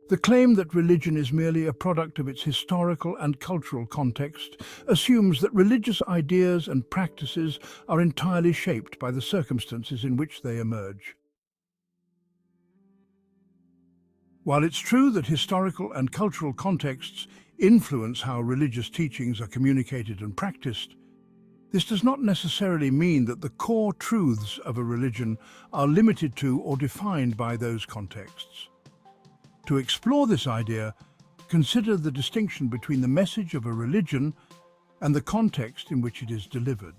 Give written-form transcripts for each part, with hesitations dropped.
The claim that religion is merely a product of its historical and cultural context assumes that religious ideas and practices are entirely shaped by the circumstances in which they emerge. While it's true that historical and cultural contexts influence how religious teachings are communicated and practiced, this does not necessarily mean that the core truths of a religion are limited to or defined by those contexts. To explore this idea, consider the distinction between the message of a religion and the context in which it is delivered.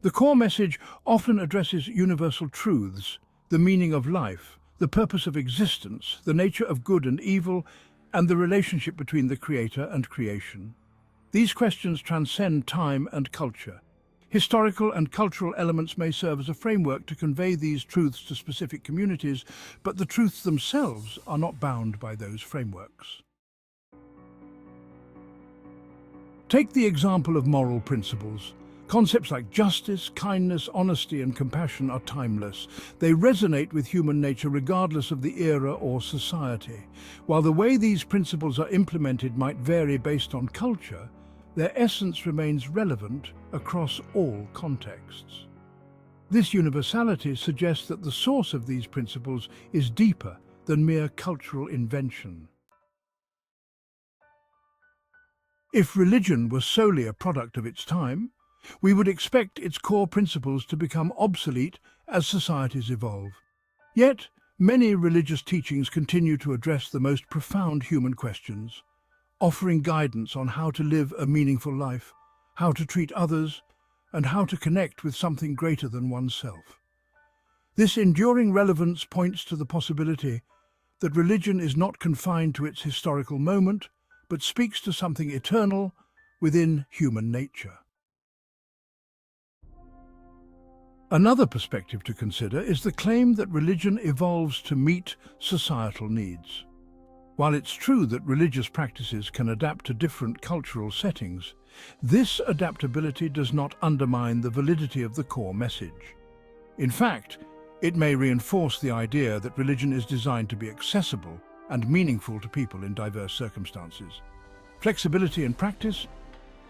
The core message often addresses universal truths, the meaning of life, the purpose of existence, the nature of good and evil, and the relationship between the Creator and creation. These questions transcend time and culture. Historical and cultural elements may serve as a framework to convey these truths to specific communities, but the truths themselves are not bound by those frameworks. Take the example of moral principles. Concepts like justice, kindness, honesty, and compassion are timeless. They resonate with human nature regardless of the era or society. While the way these principles are implemented might vary based on culture, their essence remains relevant across all contexts. This universality suggests that the source of these principles is deeper than mere cultural invention. If religion was solely a product of its time, we would expect its core principles to become obsolete as societies evolve. Yet, many religious teachings continue to address the most profound human questions, offering guidance on how to live a meaningful life, how to treat others, and how to connect with something greater than oneself. This enduring relevance points to the possibility that religion is not confined to its historical moment, but speaks to something eternal within human nature. Another perspective to consider is the claim that religion evolves to meet societal needs. While it's true that religious practices can adapt to different cultural settings, this adaptability does not undermine the validity of the core message. In fact, it may reinforce the idea that religion is designed to be accessible and meaningful to people in diverse circumstances. Flexibility in practice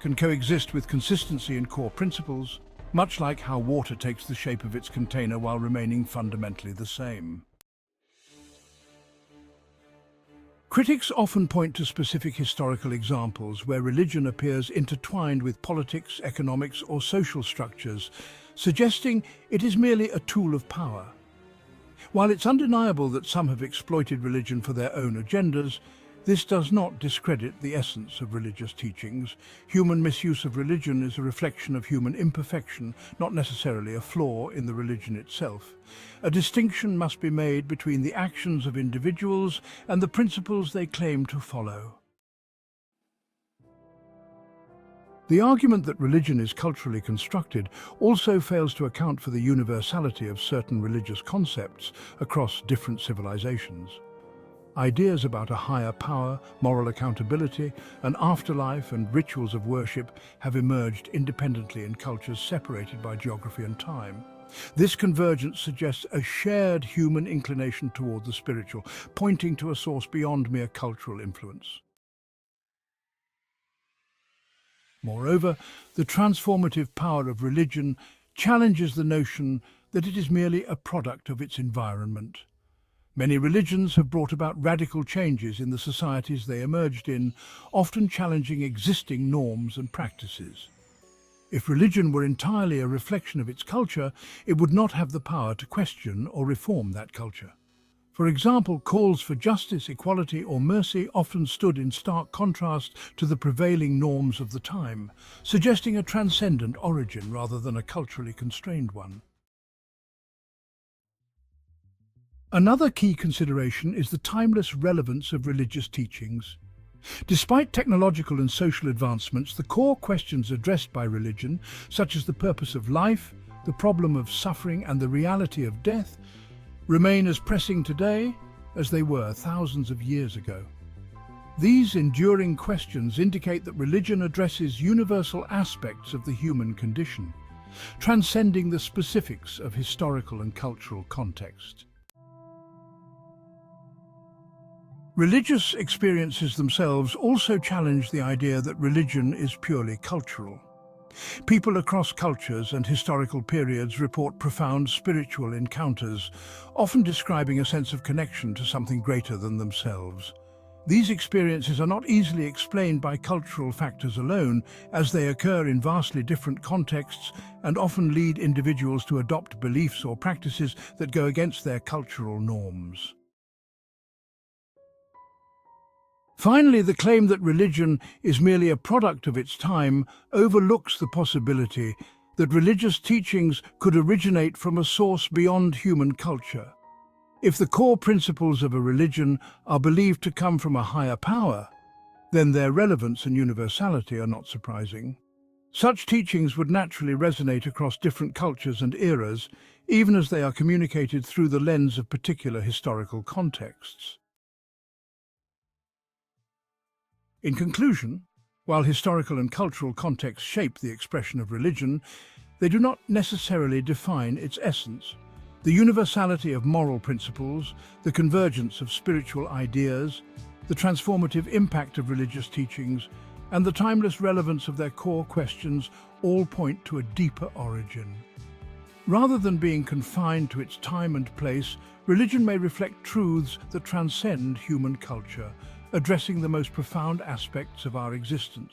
can coexist with consistency in core principles, much like how water takes the shape of its container while remaining fundamentally the same. Critics often point to specific historical examples where religion appears intertwined with politics, economics, or social structures, suggesting it is merely a tool of power. While it's undeniable that some have exploited religion for their own agendas, this does not discredit the essence of religious teachings. Human misuse of religion is a reflection of human imperfection, not necessarily a flaw in the religion itself. A distinction must be made between the actions of individuals and the principles they claim to follow. The argument that religion is culturally constructed also fails to account for the universality of certain religious concepts across different civilizations. Ideas about a higher power, moral accountability, an afterlife, and rituals of worship have emerged independently in cultures separated by geography and time. This convergence suggests a shared human inclination toward the spiritual, pointing to a source beyond mere cultural influence. Moreover, the transformative power of religion challenges the notion that it is merely a product of its environment. Many religions have brought about radical changes in the societies they emerged in, often challenging existing norms and practices. If religion were entirely a reflection of its culture, it would not have the power to question or reform that culture. For example, calls for justice, equality, or mercy often stood in stark contrast to the prevailing norms of the time, suggesting a transcendent origin rather than a culturally constrained one. Another key consideration is the timeless relevance of religious teachings. Despite technological and social advancements, the core questions addressed by religion, such as the purpose of life, the problem of suffering, and the reality of death, remain as pressing today as they were thousands of years ago. These enduring questions indicate that religion addresses universal aspects of the human condition, transcending the specifics of historical and cultural context. Religious experiences themselves also challenge the idea that religion is purely cultural. People across cultures and historical periods report profound spiritual encounters, often describing a sense of connection to something greater than themselves. These experiences are not easily explained by cultural factors alone, as they occur in vastly different contexts and often lead individuals to adopt beliefs or practices that go against their cultural norms. Finally, the claim that religion is merely a product of its time overlooks the possibility that religious teachings could originate from a source beyond human culture. If the core principles of a religion are believed to come from a higher power, then their relevance and universality are not surprising. Such teachings would naturally resonate across different cultures and eras, even as they are communicated through the lens of particular historical contexts. In conclusion, while historical and cultural contexts shape the expression of religion, they do not necessarily define its essence. The universality of moral principles, the convergence of spiritual ideas, the transformative impact of religious teachings, and the timeless relevance of their core questions all point to a deeper origin. Rather than being confined to its time and place, religion may reflect truths that transcend human culture, addressing the most profound aspects of our existence.